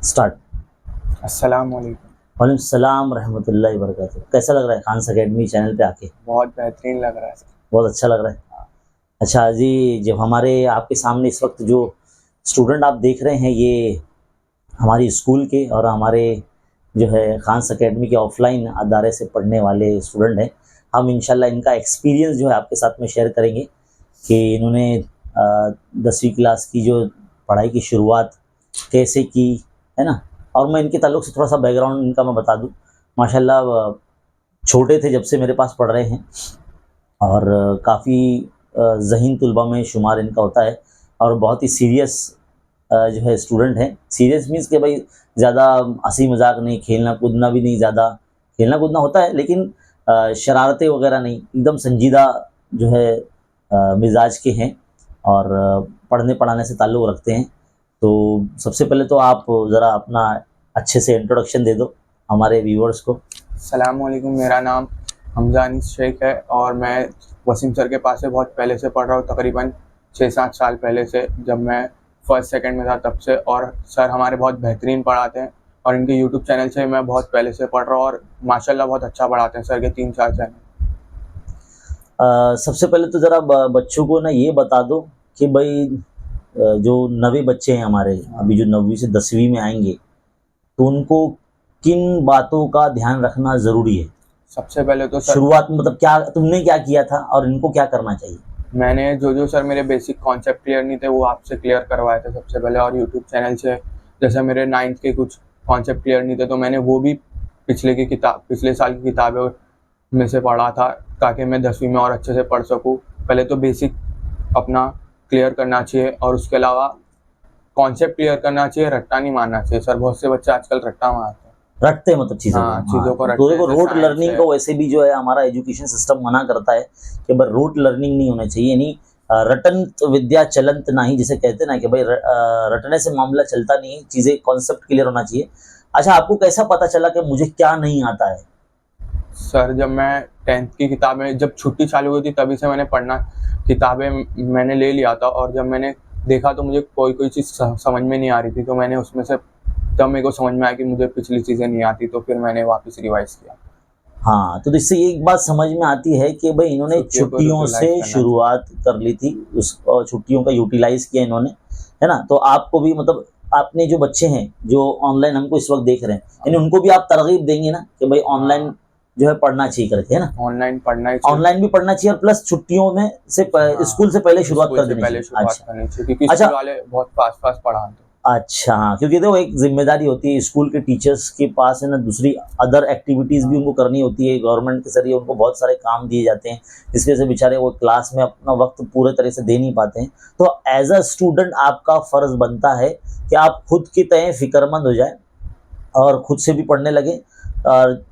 Start. अस्सलाम वालेकुम। वालेकुम सलाम रहमतुल्लाहि वबरकातुहू। कैसा लग रहा है खान अकेडमी चैनल पे आके? बहुत बेहतरीन लग रहा है सर। बहुत अच्छा लग रहा है। अच्छा जी, जब हमारे आपके सामने इस वक्त जो स्टूडेंट आप देख रहे हैं, ये हमारी स्कूल के और हमारे जो है खान अकेडमी के ऑफलाइन अदारे से पढ़ने वाले स्टूडेंट हैं। हम इंशाल्लाह इनका एक्सपीरियंस जो है आपके साथ में शेयर करेंगे कि इन्होंने 10वीं क्लास की जो पढ़ाई की शुरुआत कैसे की, है ना। और मैं इनके ताल्लुक़ से थोड़ा सा बैकग्राउंड इनका मैं बता दूं। माशाल्लाह छोटे थे जब से मेरे पास पढ़ रहे हैं और काफ़ी ज़हीन तुलबा में शुमार इनका होता है और बहुत ही सीरियस जो है स्टूडेंट हैं। सीरियस मीन्स कि भाई ज़्यादा हंसी मजाक नहीं, खेलना कूदना भी नहीं, ज़्यादा खेलना कूदना होता है लेकिन शरारतें वगैरह नहीं, एकदम संजीदा जो है मिजाज के हैं और पढ़ने पढ़ाने से ताल्लुक़ रखते हैं। तो सबसे पहले तो आप ज़रा अपना अच्छे से इंट्रोडक्शन दे दो हमारे व्यूअर्स को। अस्सलाम वालेकुम। मेरा नाम हमजा अनीस शेख है और मैं वसीम सर के पास से बहुत पहले से पढ़ रहा हूँ, तकरीबन 6-7 साल पहले से, जब मैं फर्स्ट सेकंड में था तब से। और सर हमारे बहुत बेहतरीन पढ़ाते हैं और इनके यूट्यूब चैनल से मैं बहुत पहले से पढ़ रहा हूँ और माशाल्लाह बहुत अच्छा पढ़ाते हैं सर के 3-4 चैनल। सबसे पहले तो ज़रा बच्चों को ना ये बता दो कि भाई जो नवे बच्चे हैं हमारे, अभी जो 9वीं से 10वीं में आएंगे, तो उनको किन बातों का ध्यान रखना ज़रूरी है? सबसे पहले तो सर शुरुआत में मतलब क्या तुमने क्या किया था और इनको क्या करना चाहिए? मैंने जो सर मेरे बेसिक कॉन्सेप्ट क्लियर नहीं थे वो आपसे क्लियर करवाए थे सबसे पहले, और यूट्यूब चैनल से जैसे मेरे 9th के कुछ कॉन्सेप्ट क्लियर नहीं थे तो मैंने वो भी पिछले साल की किताबों में से पढ़ा था, ताकि मैं 10वीं में और अच्छे से पढ़ सकूँ। पहले तो बेसिक अपना क्लियर करना चाहिए और उसके अलावा कॉन्सेप्ट क्लियर करना चाहिए, रट्टा नहीं मारना चाहिए सर। बहुत से बच्चे आजकल रट्टा मारते हैं। रटते मतलब चीज़ों हाँ, को। चीज़ों को तो रटते देखो हैं, रोट जैसे लर्निंग साइंस को वैसे भी जो है हमारा एजुकेशन सिस्टम मना करता है कि भाई रोट लर्निंग नहीं होना चाहिए, यानी रटंत विद्या चलंत नहीं, जिसे कहते हैं ना कि भाई रटने से मामला चलता नहीं, चीज़ें कॉन्सेप्ट क्लियर होना चाहिए। अच्छा, आपको कैसा पता चला कि मुझे क्या नहीं आता है? सर जब मैं 10th की किताबें, जब छुट्टी चालू हुई थी तभी से मैंने पढ़ना, किताबें मैंने ले लिया था। और जब मैंने देखा तो मुझे कोई चीज़ समझ में नहीं आ रही थी, तो मैंने उसमें से तब मेरे को समझ में आया कि मुझे पिछली चीज़ें नहीं आती, तो फिर मैंने वापस रिवाइज़ किया। हाँ, तो इससे एक बात समझ में आती है कि भाई इन्होंने छुट्टियों से शुरुआत कर ली थी, उस छुट्टियों का यूटिलाइज किया इन्होंने, है ना। तो आपको भी मतलब आपने जो बच्चे हैं जो ऑनलाइन हमको इस वक्त देख रहे हैं, यानी उनको भी आप तरगीब देंगे ना कि भाई ऑनलाइन जो है पढ़ना चाहिए करके, है ना। ऑनलाइन पढ़ना ही चाहिए। ऑनलाइन भी पढ़ना चाहिए और प्लस छुट्टियों में से स्कूल से पहले शुरुआत कर देनी चाहिए। अच्छा क्योंकि अच्छा स्कूल वाले बहुत फास्ट फास्ट पढ़ाते हैं। अच्छा, हाँ, क्योंकि देखो एक जिम्मेदारी होती है स्कूल के टीचर्स के पास, है ना, दूसरी अदर एक्टिविटीज़ भी उनको करनी होती है। गवर्नमेंट के जरिए उनको बहुत सारे काम दिए जाते हैं, इसकी वजह से बेचारे वो क्लास में अपना वक्त पूरे तरह से दे नहीं पाते हैं। तो एज अ स्टूडेंट आपका फ़र्ज़ बनता है कि आप खुद के तय फ़िक्रमंद हो जाए और खुद से भी पढ़ने लगे। और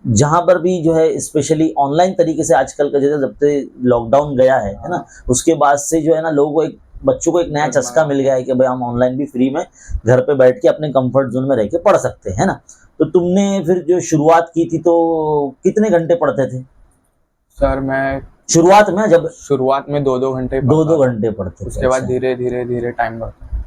जहाँ पर भी जो है स्पेशली ऑनलाइन तरीके से आजकल का जैसे जब से लॉकडाउन गया है ना, उसके बाद से जो है ना लोगों को बच्चों को एक नया चस्का मिल गया है कि भाई हम ऑनलाइन भी फ्री में घर पे बैठ के अपने कंफर्ट जोन में रह के पढ़ सकते हैं ना। तो तुमने फिर जो शुरुआत की थी तो कितने घंटे पढ़ते थे सर मैं शुरुआत में? जब शुरुआत में 2-2 घंटे 2-2 घंटे पढ़ते थे, उसके बाद अच्छा। धीरे धीरे धीरे टाइम बढ़ता।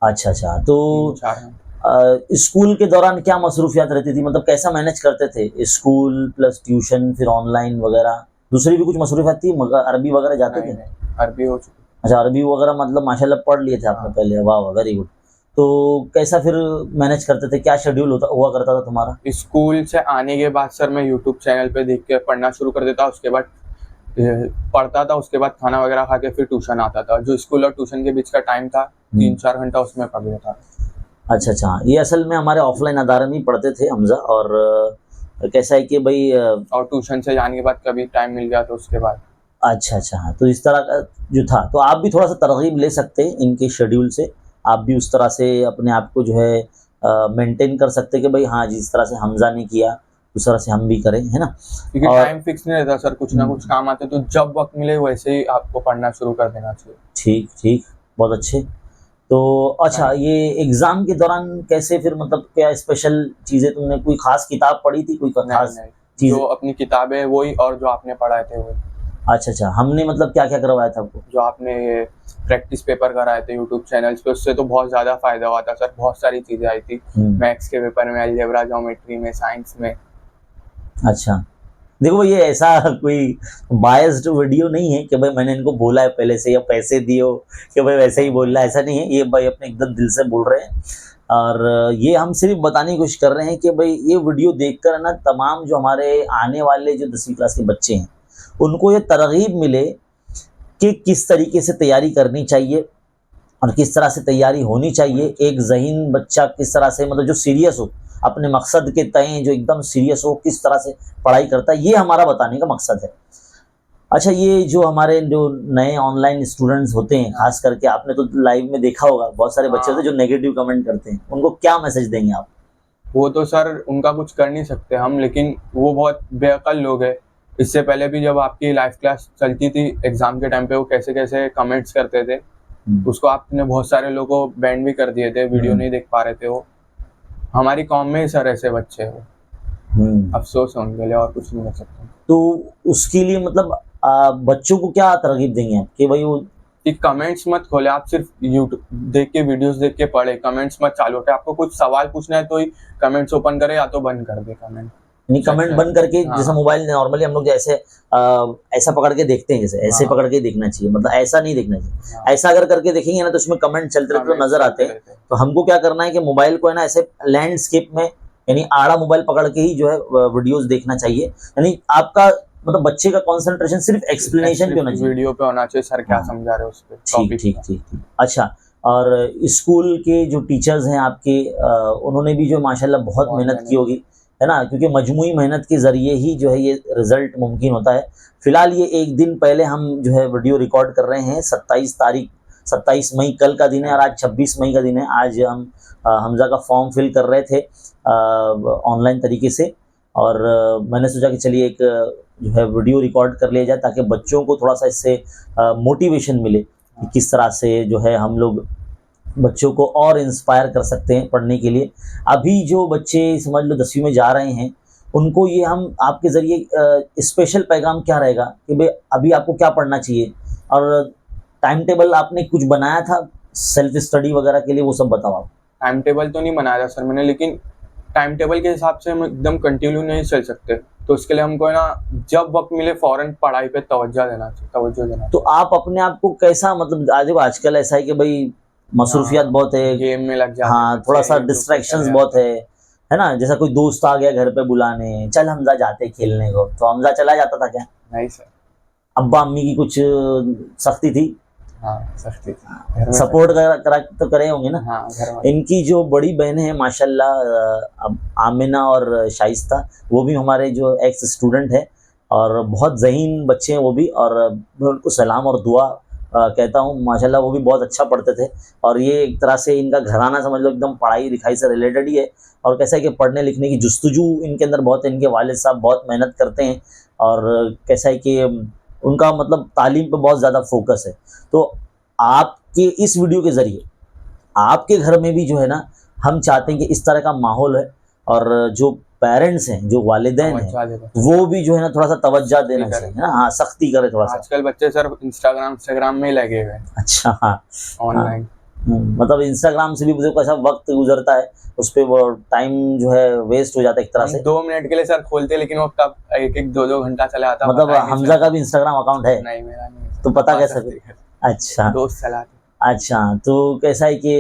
अच्छा, तो 3-4 घंटे। स्कूल के दौरान क्या मसरूफियात रहती थी, मतलब कैसा मैनेज करते थे? स्कूल प्लस ट्यूशन फिर ऑनलाइन वगैरह, दूसरी भी कुछ मसरूफियात थी? अरबी वगैरह जाते थे? अरबी हो चुकी। अच्छा, अरबी वगैरह मतलब माशाल्लाह पढ़ लिए थे आपने पहले, वाह वाह, वेरी गुड। तो कैसा फिर मैनेज करते थे, क्या शेड्यूल हुआ करता था तुम्हारा? स्कूल से आने के बाद सर मैं यूट्यूब चैनल पे देख के पढ़ना शुरू कर देता, उसके बाद पढ़ता था, उसके बाद खाना वगैरह खा के फिर ट्यूशन आता था। जो स्कूल और ट्यूशन के बीच का टाइम था 3-4 घंटा, उसमें पढ़ लेता था। अच्छा, ये असल में हमारे ऑफलाइन अदारे में ही पढ़ते थे हमजा। और कैसा है कि भाई और ट्यूशन से जाने के बाद कभी टाइम मिल गया तो उसके बाद। अच्छा, हाँ, तो इस तरह का जो था, तो आप भी थोड़ा सा तरगीब ले सकते हैं इनके शेड्यूल से। आप भी उस तरह से अपने आप को जो है मेंटेन कर सकते हैं कि भाई हाँ, जिस तरह से हमजा ने किया उस तरह से हम भी करें, है ना। क्योंकि टाइम फिक्स नहीं रहता सर, कुछ ना कुछ काम आते, तो जब वक्त मिले वैसे ही आपको पढ़ना शुरू कर देना चाहिए। ठीक, बहुत अच्छे। तो अच्छा, ये एग्ज़ाम के दौरान कैसे फिर, मतलब क्या स्पेशल चीज़ें तुमने, कोई ख़ास किताब पढ़ी थी, कोई खास नहीं, चीज़? जो अपनी किताबें वही और जो आपने पढ़ाए थे वही। अच्छा, हमने मतलब क्या-क्या करवाया था आपको? जो आपने ये प्रैक्टिस पेपर कराए थे यूट्यूब चैनल्स पे, उससे तो बहुत ज़्यादा फ़ायदा हुआ था सर, बहुत सारी चीज़ें आई थी। मैथ्स के पेपर में, अलजेब्रा, ज्योमेट्री में, साइंस में। अच्छा। देखो ये ऐसा कोई बायस्ड वीडियो नहीं है कि भाई मैंने इनको बोला है पहले से या पैसे दिए हो कि भाई वैसे ही बोलना है, ऐसा नहीं है। ये भाई अपने एकदम दिल से बोल रहे हैं और ये हम सिर्फ बताने की कोशिश कर रहे हैं कि भाई ये वीडियो देखकर ना तमाम जो हमारे आने वाले जो 10वीं क्लास के बच्चे हैं, उनको ये तरगीब मिले कि किस तरीके से तैयारी करनी चाहिए और किस तरह से तैयारी होनी चाहिए। एक ज़हीन बच्चा किस तरह से मतलब जो सीरियस हो, अपने मकसद के तय जो एकदम सीरियस हो, किस तरह से पढ़ाई करता है, ये हमारा बताने का मकसद है। अच्छा, ये जो हमारे जो नए ऑनलाइन स्टूडेंट्स होते हैं, खास करके आपने तो लाइव में देखा होगा, बहुत सारे बच्चे होते हैं जो नेगेटिव कमेंट करते हैं, उनको क्या मैसेज देंगे आप? वो तो सर उनका कुछ कर नहीं सकते हम, लेकिन वो बहुत बेअक्ल लोग हैं। इससे पहले भी जब आपकी लाइव क्लास चलती थी एग्ज़ाम के टाइम पे, वो कैसे-कैसे कमेंट्स करते थे। उसको आपने बहुत सारे लोगों को बैन भी कर दिए थे, वीडियो नहीं देख पा रहे थे वो। हमारी कौम में ही सर ऐसे बच्चे हैं वो। अफ़सोस है उनके लिए, और कुछ नहीं कर सकते। तो उसके लिए मतलब बच्चों को क्या तरगीब देंगे आप कि भाई वो कि कमेंट्स मत खोले, आप सिर्फ यूट्यूब देख के, वीडियोस देख के पढ़े, कमेंट्स मत चालू रखें। आपको कुछ सवाल पूछना है तो ही कमेंट्स ओपन करे, या तो बंद कर दे कमेंट नहीं कमेंट बंद करके, हाँ। जैसे मोबाइल नॉर्मली हम लोग जैसे ऐसा पकड़ के देखते हैं, जैसे ऐसे हाँ। पकड़ के देखना चाहिए, मतलब ऐसा नहीं देखना चाहिए। हाँ। ऐसा अगर करके देखेंगे ना तो उसमें कमेंट चलते रहते तो नजर आते हैं। तो हमको क्या करना है कि मोबाइल को है ना ऐसे लैंडस्केप में, यानी आड़ा मोबाइल पकड़ के ही जो है वीडियोस देखना चाहिए। यानी आपका मतलब बच्चे का कंसंट्रेशन सिर्फ एक्सप्लेनेशन पे होना चाहिए, वीडियो पे होना चाहिए, सर क्या हाँ। समझा रहे हो उस पे ठीक टॉपिक ठीक का। ठीक ठीक। अच्छा, और स्कूल के जो टीचर्स हैं आपके, उन्होंने भी जो माशाल्लाह बहुत मेहनत की होगी, है ना, क्योंकि मजमूई मेहनत के ज़रिए ही जो है ये रिज़ल्ट मुमकिन होता है। फ़िलहाल ये एक दिन पहले हम जो है वीडियो रिकॉर्ड कर रहे हैं, 27 मई कल का दिन है और आज 26 मई का दिन है। आज हम हमज़ा का फॉर्म फिल कर रहे थे ऑनलाइन तरीके से, और मैंने सोचा कि चलिए एक जो है वीडियो रिकॉर्ड कर लिया जाए ताकि बच्चों को थोड़ा सा इससे मोटिवेशन मिले कि किस तरह से जो है हम लोग बच्चों को और इंस्पायर कर सकते हैं पढ़ने के लिए। अभी जो बच्चे समझ लो 10वीं में जा रहे हैं, उनको ये हम आपके ज़रिए स्पेशल पैगाम क्या रहेगा कि भाई अभी आपको क्या पढ़ना चाहिए, और टाइम टेबल आपने कुछ बनाया था सेल्फ स्टडी वगैरह के लिए, वो सब बताओ आप। टाइम टेबल तो नहीं बनाया था सर मैंने, लेकिन टाइम टेबल के हिसाब से हम एकदम कंटिन्यू नहीं चल सकते। तो उसके लिए हमको है ना, जब वक्त मिले फ़ौरन पढ़ाई पे तवज्जो देना। तो आप अपने आप को कैसा मतलब आजकल ऐसा है कि भाई मसरूफियत बहुत है, गेम में लग जाते हाँ, थोड़ा सा डिस्ट्रैक्शंस बहुत है ना। जैसा कोई दोस्त आ गया घर पे बुलाने, चल हमजा जाते खेलने को, तो हमजा चला जाता था क्या? नहीं सर। अब्बा अम्मी की कुछ सख्ती थी, हाँ, सख्ती सपोर्ट करा तो करे होंगे ना। हाँ, इनकी जो बड़ी बहनें हैं माशाल्लाह, आमिना और शाइस्ता, वो भी हमारे जो एक्स स्टूडेंट है और बहुत ज़हीन बच्चे हैं वो भी, और मैं उनको सलाम और दुआ कहता हूँ। माशाल्लाह वो भी बहुत अच्छा पढ़ते थे, और ये एक तरह से इनका घराना समझ लो एकदम पढ़ाई लिखाई से रिलेटेड ही है। और कैसा है कि पढ़ने लिखने की जुस्तजू इनके अंदर बहुत है, इनके वालिद साहब बहुत मेहनत करते हैं, और कैसा है कि उनका मतलब तालीम पे बहुत ज़्यादा फोकस है। तो आपके इस वीडियो के ज़रिए आपके घर में भी जो है ना, हम चाहते हैं कि इस तरह का माहौल है, और जो पेरेंट्स हैं, जो वालिदैन हैं, वो भी जो है ना थोड़ा सा तवज्जो देना चाहिए ना, हाँ, सख्ती करे थोड़ा सा। आजकल बच्चे सर इंस्टाग्राम में ही लगे हुए हैं। अच्छा, हाँ, ऑनलाइन मतलब इंस्टाग्राम से भी देखो ऐसा वक्त गुजरता है, उस पर वो टाइम जो है वेस्ट हो जाता है एक तरह से। 2 मिनट के लिए सर खोलते, लेकिन वो कब 1-1 2-2 घंटा चला जाता है। मतलब हमजा का भी इंस्टाग्राम अकाउंट है? नहीं, मेरा नहीं है। तो पता कैसे? अच्छा, दोस्त चलाते। अच्छा, तो कैसा है कि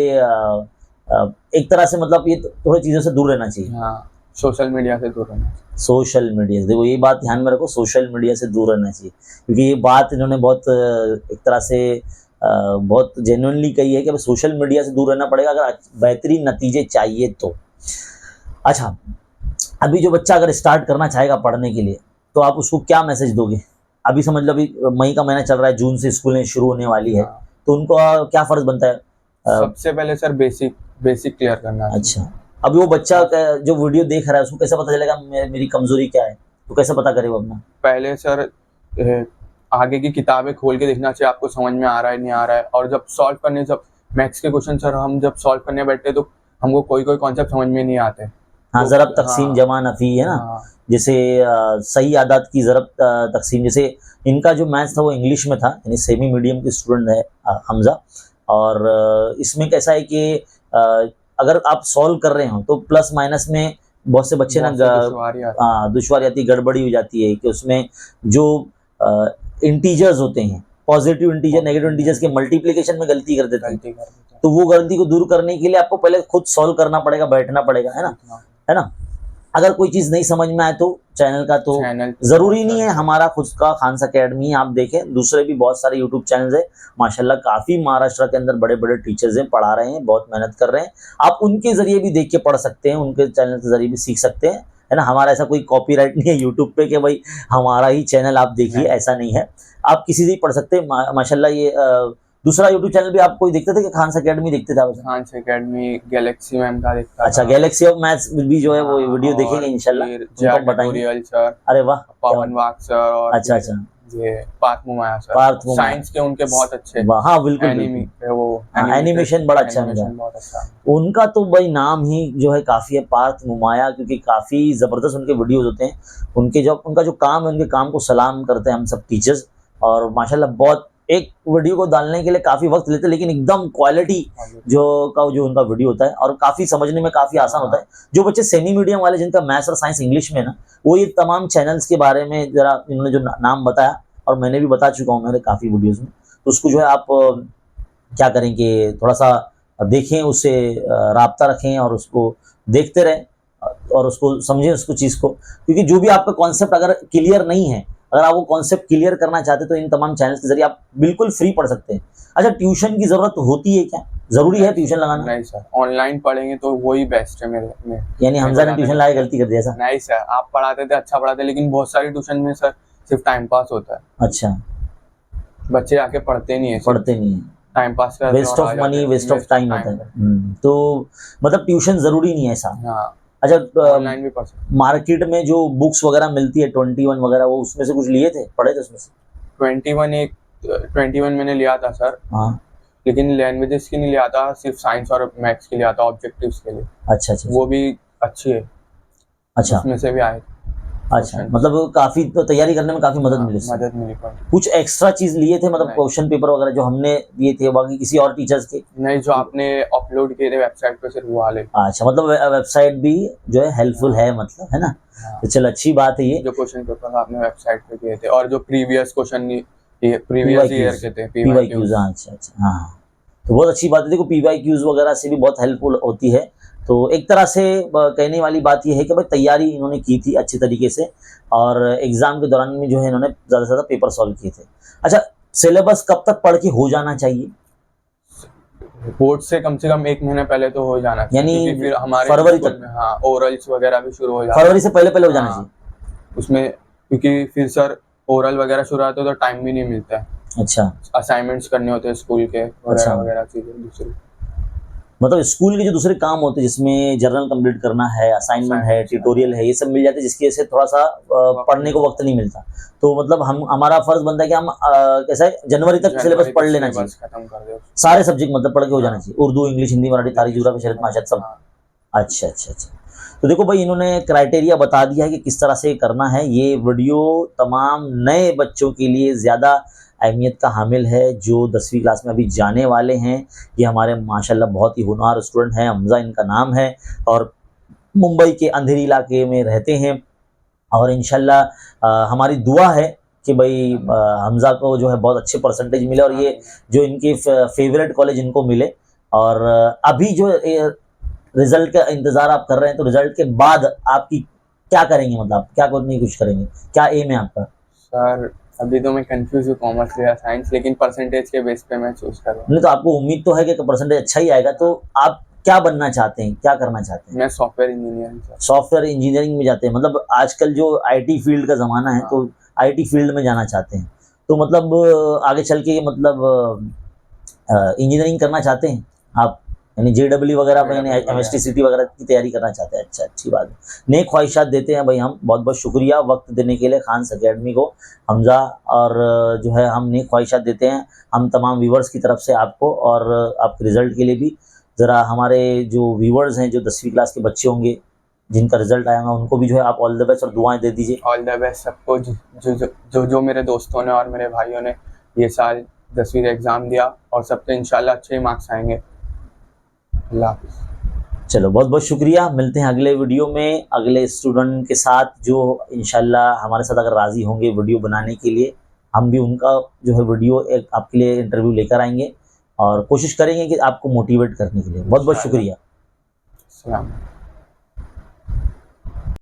एक तरह से मतलब ये थोड़ी चीज़ों से दूर रहना चाहिए। हाँ, सोशल मीडिया से दूर रहना चाहिए। सोशल मीडिया से, देखो ये बात ध्यान में रखो, सोशल मीडिया से दूर रहना चाहिए, क्योंकि ये बात इन्होंने बहुत एक तरह से बहुत जेन्युइनली कही है कि सोशल मीडिया से दूर रहना पड़ेगा अगर बेहतरीन नतीजे चाहिए तो। अच्छा, अभी जो बच्चा अगर स्टार्ट करना चाहेगा पढ़ने के लिए, तो आप उसको क्या मैसेज दोगे? अभी समझ लो अभी मई का महीना चल रहा है, जून से स्कूलें शुरू होने वाली है, तो उनको क्या फ़र्ज़ बनता है? सबसे पहले सर बेसिक क्लियर करना है। अच्छा, अभी वो बच्चा जो वीडियो देख रहा है उसको कैसे पता चलेगा मेरी कमज़ोरी क्या है? तो कैसे पता करे वो अपना? पहले सर आगे की किताबें खोल के देखना चाहिए, आपको समझ में आ रहा है नहीं आ रहा है। और जब मैथ्स के क्वेश्चन सर हम जब सॉल्व करने बैठते तो हमको कोई कॉन्सेप्ट समझ में नहीं आते, हाँ, तो ज़रब तक़सीम हाँ जमा नफ़ी है ना, हाँ जैसे सही आदात की ज़रब तक़सीम, जैसे इनका जो मैथ्स था वो इंग्लिश में था, यानी सेमी मीडियम के स्टूडेंट है हमज़ा। और इसमें कैसा है कि अगर आप सॉल्व कर रहे हो तो प्लस माइनस में बहुत से बच्चे ना बहुत से दुश्वारी आती है। दुश्वारी आती है, गड़बड़ी हो जाती है कि उसमें जो इंटीजर्स होते हैं, पॉजिटिव इंटीजर नेगेटिव इंटीजर्स के मल्टीप्लिकेशन में गलती कर देते हैं। गलती कर देते हैं, तो वो गलती को दूर करने के लिए आपको पहले खुद सॉल्व करना पड़ेगा, बैठना पड़ेगा, है ना, सीखना है ना। अगर कोई चीज़ नहीं समझ में आए तो चैनल का तो चैनल ज़रूरी नहीं है हमारा खुद का खान्स अकेडमी आप देखें, दूसरे भी बहुत सारे यूट्यूब चैनल्स हैं माशाल्लाह, काफ़ी महाराष्ट्र के अंदर बड़े बड़े टीचर्स हैं, पढ़ा रहे हैं, बहुत मेहनत कर रहे हैं। आप उनके ज़रिए भी देख के पढ़ सकते हैं, उनके चैनल के ज़रिए भी सीख सकते हैं, है ना। हमारा ऐसा कोई कॉपीराइट नहीं है यूट्यूब पे कि भाई हमारा ही चैनल आप देखिए, नहीं। ऐसा नहीं है। आप किसी से भी पढ़ सकते हैं माशाल्लाह। ये दूसरा यूट्यूब चैनल भी आप कोई देखते थे कि खान्स अकेडमी देखते थे आप? खान्स अकेडमी गैलेक्सी मैम का देखता अच्छा, था। गैलेक्सी ऑफ मैथ्स भी जो है वो हाँ, वीडियो और देखेंगे इंशाल्लाह, फिर उनको जया हम बताएंगे। ट्यूटोरियल सर, अरे वाह, क्या पवन वाग सर, और अच्छा फिर अच्छा, ये पार्थ मुमाया सर, पार्थ मुमाया। साइंस के उनके बहुत अच्छे वाह, हाँ बिल्कुल एनिमी बिल्कुल, वो हाँ एनिमेशन बड़ा अच्छा है उनका। एनिमेशन बहुत अच्छा। उनका तो भाई नाम ही जो है काफ़ी है, पार्थ मुमाया, क्योंकि काफ़ी ज़बरदस्त उनके वीडियोज़ होते हैं। उनके जो उनका जो काम है, उनके काम को सलाम करते हैं हम सब टीचर्स। और माशाल्लाह बहुत एक वीडियो को डालने के लिए काफ़ी वक्त लेते हैं, लेकिन एकदम क्वालिटी जो उनका वीडियो होता है, और काफ़ी समझने में काफ़ी आसान होता है। जो बच्चे सेमी मीडियम वाले जिनका मैथ्स और साइंस इंग्लिश में है ना, वो ये तमाम चैनल्स के बारे में ज़रा इन्होंने जो नाम बताया, और मैंने भी बता चुका हूँ मेरे काफ़ी वीडियोज़ में, तो उसको जो है आप क्या करें कि थोड़ा सा देखें, उससे राब्ता रखें और उसको देखते रहें, और उसको समझें उसको चीज़ को, क्योंकि जो भी आपका कॉन्सेप्ट अगर क्लियर नहीं है, अगर आप वो कॉन्सेप्ट क्लियर करना चाहते हैं तो इन तमाम चैनल्स के जरिए आप बिल्कुल फ्री पढ़ सकते हैं। अच्छा, ट्यूशन की ज़रूरत होती है क्या? ज़रूरी है ट्यूशन लगाना? नहीं सर, ऑनलाइन पढ़ेंगे तो वही बेस्ट है मेरे में। यानी हमजा ने ट्यूशन लगा के गलती कर दिया ऐसा? नहीं सर, आप पढ़ाते थे, अच्छा पढ़ाते, लेकिन बहुत सारी ट्यूशन में सर सिर्फ टाइम पास होता है, अच्छा, बच्चे आके पढ़ते नहीं है, पढ़ते नहीं है, टाइम पास करते वेस्ट और ऑफ आ जाते मनी, हैं, वेस्ट ऑफ टाइम होता है। तो मतलब ट्यूशन ज़रूरी नहीं है ऐसा? हाँ, अच्छा, ऑनलाइन भी पढ़ सकते। मार्केट में जो बुक्स वगैरह मिलती है 21 वगैरह, वो उसमें से कुछ लिए थे, पढ़े थे उसमें से? 21 मैंने लिया था सर, हाँ, लेकिन लैंग्वेजेस की नहीं लिया था, सिर्फ साइंस और मैथ्स के लिया था, ऑब्जेक्टिव्स के लिए। अच्छा अच्छा वो भी अच्छी है, अच्छा उसमें से भी आए अच्छा, क्वेश्चन। मतलब काफ़ी तो तैयारी करने में काफ़ी मदद मिली इससे। मदद मिली पर कुछ एक्स्ट्रा चीज़ लिए थे, मतलब नहीं। क्वेश्चन पेपर वगैरह जो हमने दिए थे, बाकी किसी और टीचर्स के? नहीं, जो आपने अपलोड किए थे वेबसाइट पे सिर्फ वो वाले। अच्छा, मतलब वेबसाइट भी जो है हेल्पफुल है, मतलब, है ना। हाँ, तो चलो अच्छी बात है ये। जो क्वेश्चन पेपर आपने वेबसाइट पे किए थे, और जो previous question previous year PYQs, के थे, PYQs, हाँ, अच्छा अच्छा, हाँ। तो बहुत अच्छी बात है, देखो PYQs वगैरह से भी बहुत हेल्पफुल होती है। तो एक तरह से कहने वाली बात ये है कि भाई तैयारी इन्होंने की थी अच्छी तरीके से, और एग्ज़ाम के दौरान में जो है इन्होंने ज़्यादा से ज़्यादा पेपर सॉल्व किए थे। अच्छा, सिलेबस कब तक पढ़ के हो जाना चाहिए? बोर्ड से कम 1 महीने पहले तो हो जाना चाहिए, यानी क्योंकि फिर हमारे फरवरी स्कूल तक? में हाँ ओरल्स वगैरह भी शुरू हो जाते हैं। फरवरी से पहले पहले हो जाना हाँ, चाहिए? उसमें क्योंकि फिर सर ओरल वगैरह शुरू होते तो टाइम भी नहीं मिलता है, अच्छा असाइनमेंट्स करने होते हैं स्कूल के अच्छा, वगैरह वगैरह चीज़ें दूसरी। मतलब स्कूल के जो दूसरे काम होते हैं जिसमें जर्नल कंप्लीट करना है, असाइनमेंट है, ट्यूटोरियल है, ये सब मिल जाते हैं, जिसकी वजह से थोड़ा सा पढ़ने को वक्त नहीं मिलता। तो मतलब हम हमारा फर्ज बनता है कि हम कैसा है, जनवरी तक सिलेबस पढ़ लेना चाहिए, खत्म कर दे। सारे सब्जेक्ट मतलब पढ़ के हो जाना चाहिए, उर्दू, इंग्लिश, हिंदी, मराठी, तारीख, ज्योग्राफी, शरीयत, माशरत सब। हाँ, अच्छा अच्छा अच्छा, तो देखो भाई इन्होंने क्राइटेरिया बता दिया है कि किस तरह से करना है। ये वीडियो तमाम नए बच्चों के लिए ज़्यादा अहमियत का हामिल है, जो 10वीं क्लास में अभी जाने वाले हैं। ये हमारे माशाल्लाह बहुत ही होनहार स्टूडेंट हैं, हमज़ा इनका नाम है, और मुंबई के अंधेरी इलाके में रहते हैं। और इंशाल्लाह हमारी दुआ है कि भाई हमज़ा को जो है बहुत अच्छे परसेंटेज मिले, और ये जो इनके फेवरेट कॉलेज इनको मिले। और अभी जो रिजल्ट का इंतज़ार आप कर रहे हैं, तो रिजल्ट के बाद आपकी क्या करेंगे, मतलब क्या करने की कोशिश करेंगे, क्या एम है आपका? सर अभी तो मैं कंफ्यूज हूँ कॉमर्स या साइंस, लेकिन परसेंटेज के बेस पे मैं चूज कर रहा हूँ। नहीं, तो आपको उम्मीद तो है कि परसेंटेज अच्छा ही आएगा, तो आप क्या बनना चाहते हैं, क्या करना चाहते हैं? मैं software engineering sir. Software engineering में जाते हैं, मतलब आजकल जो आईटी फील्ड का ज़माना है, तो आईटी फील्ड में जाना चाहते हैं, तो मतलब आगे चल के मतलब इंजीनियरिंग करना चाहते हैं आप, यानी JEE वगैरह में, यानी MSTCT वगैरह की तैयारी करना चाहते हैं। अच्छा, अच्छी बात है, नेक ख्वाहिशात देते हैं भाई हम। बहुत बहुत शुक्रिया वक्त देने के लिए खान्स अकेडमी को, हमज़ा, और जो है हम नेक ख्वाहिशात देते हैं हम तमाम व्यूवर्स की तरफ से आपको, और आपके रिज़ल्ट के लिए भी। ज़रा हमारे जो व्यूवर्स हैं, जो 10वीं क्लास के बच्चे होंगे, जिनका रिजल्ट आएगा उनको भी जो है आप ऑल द बेस्ट और दुआएं दे दीजिए। ऑल द बेस्ट सबको, जो मेरे दोस्तों ने और मेरे भाइयों ने ये साल 10वीं का एग्ज़ाम दिया, और सबके इंशाल्लाह अच्छे मार्क्स आएंगे। अल्लाह हाफिज़। चलो बहुत बहुत शुक्रिया, मिलते हैं अगले वीडियो में अगले स्टूडेंट के साथ जो इंशाल्लाह हमारे साथ अगर राज़ी होंगे वीडियो बनाने के लिए, हम भी उनका जो है वीडियो एक आपके लिए इंटरव्यू लेकर आएंगे और कोशिश करेंगे कि आपको मोटिवेट करने के लिए। बहुत बहुत शुक्रिया। अस्सलाम।